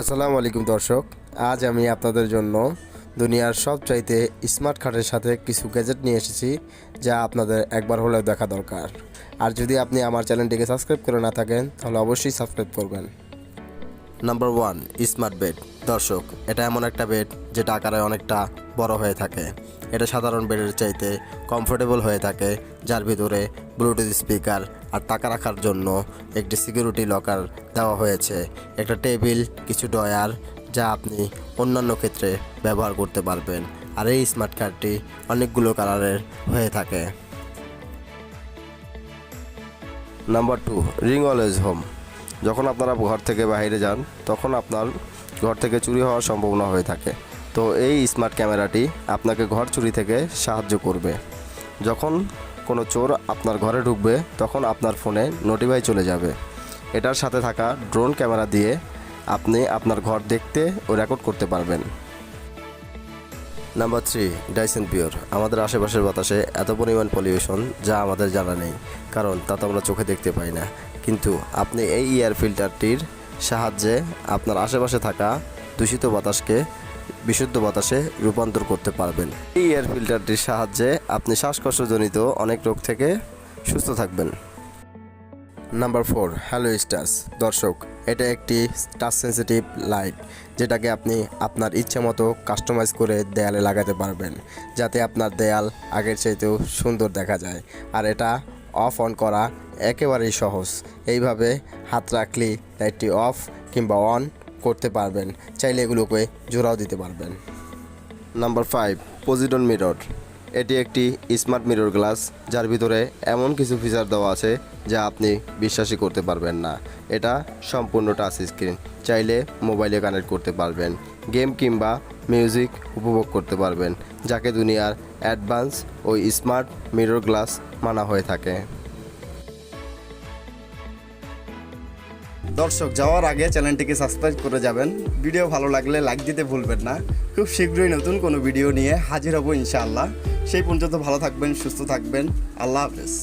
আসসালামু আলাইকুম দর্শক, আজ আমি আপনাদের জন্য দুনিয়ার সবচাইতে স্মার্ট কার্ডের সাথে কিছু গ্যাজেট নিয়ে এসেছি, যা আপনাদের একবার হলেও দেখা দরকার। আর যদি আপনি আমার চ্যানেলটিকে সাবস্ক্রাইব করে না থাকেন তাহলে অবশ্যই সাবস্ক্রাইব করবেন। Number 1, smart bed. দর্শক, এটা এমন একটা বেড যেটা আকারে অনেকটা বড় হয়ে থাকে। এটা সাধারণ বেডের চাইতে কমফোর্টেবল হয়ে থাকে, যার ভিতরে ব্লুটুথ স্পিকার আর টাকা রাখার জন্য একটি সিকিউরিটি লকার দেওয়া হয়েছে, একটা টেবিল, কিছু ডয়ার, যা আপনি অন্যান্য ক্ষেত্রে ব্যবহার করতে পারবেন। আর এই স্মার্ট কার্ডটি অনেকগুলো কালারের হয়ে থাকে। Number 2, ring always home. যখন আপনারা ঘর থেকে বাইরে যান তখন আপনার ঘর থেকে চুরি হওয়ার সম্ভাবনা হয়ে থাকে, তো এই স্মার্ট ক্যামেরাটি আপনাকে ঘর চুরি থেকে সাহায্য করবে। যখন কোনো চোর আপনার ঘরে ঢুকবে তখন আপনার ফোনে নোটিফাই চলে যাবে। এটার সাথে থাকা ড্রোন ক্যামেরা দিয়ে আপনি আপনার ঘর দেখতে ও রেকর্ড করতে পারবেন। Number 3, Dyson pure. আমাদের আশেপাশের বাতাসে এত পরিমাণ পলিউশন যা আমাদের জানা নেই, কারণ তা তো আমরা চোখে দেখতে পাই না। কিন্তু আপনি এই এয়ার ফিল্টারটির সাহায্যে আপনার আশেপাশে থাকা দূষিত বাতাসকে বিশুদ্ধ বাতাসে রূপান্তর করতে পারবেন। এই এয়ার ফিল্টারটির সাহায্যে আপনি শ্বাসকষ্টজনিত অনেক রোগ থেকে সুস্থ থাকবেন। নাম্বার 4, হ্যালো স্টাস। দর্শক, এটা একটি টাচ সেন্সিটিভ লাইট, যেটাকে আপনি আপনার ইচ্ছে মতো কাস্টমাইজ করে দেয়ালে লাগাতে পারবেন, যাতে আপনার দেয়াল আগের চাইতেও সুন্দর দেখা যায়। আর এটা অফ অন করা একেবারেই সহজ। এইভাবে হাত রাখলেই লাইটটি অফ কিংবা অন করতে পারবেন, চাইলে এগুলোকে জোড়াও দিতে পারবেন। Number 5, Poseidon mirror. এটি একটি স্মার্ট মিরর গ্লাস, যার ভিতরে এমন কিছু ফিচার দেওয়া আছে যা আপনি বিশ্বাসই করতে পারবেন না। এটা সম্পূর্ণ টাচ স্ক্রিন, চাইলে মোবাইলে কানেক্ট করতে পারবেন, গেম কিংবা মিউজিক উপভোগ করতে পারবেন, যাকে দুনিয়ার অ্যাডভান্স ও স্মার্ট মিরর গ্লাস মানা হয়ে থাকে। দর্শক, যাওয়ার আগে চ্যানেলটিকে সাবস্ক্রাইব করে যাবেন। ভিডিও ভালো লাগলে লাইক দিতে ভুলবেন না। খুব শীঘ্রই নতুন কোনো ভিডিও নিয়ে হাজির হব ইনশাআল্লাহ। সেই পর্যন্ত ভালো থাকবেন, সুস্থ থাকবেন। আল্লাহ হাফেজ।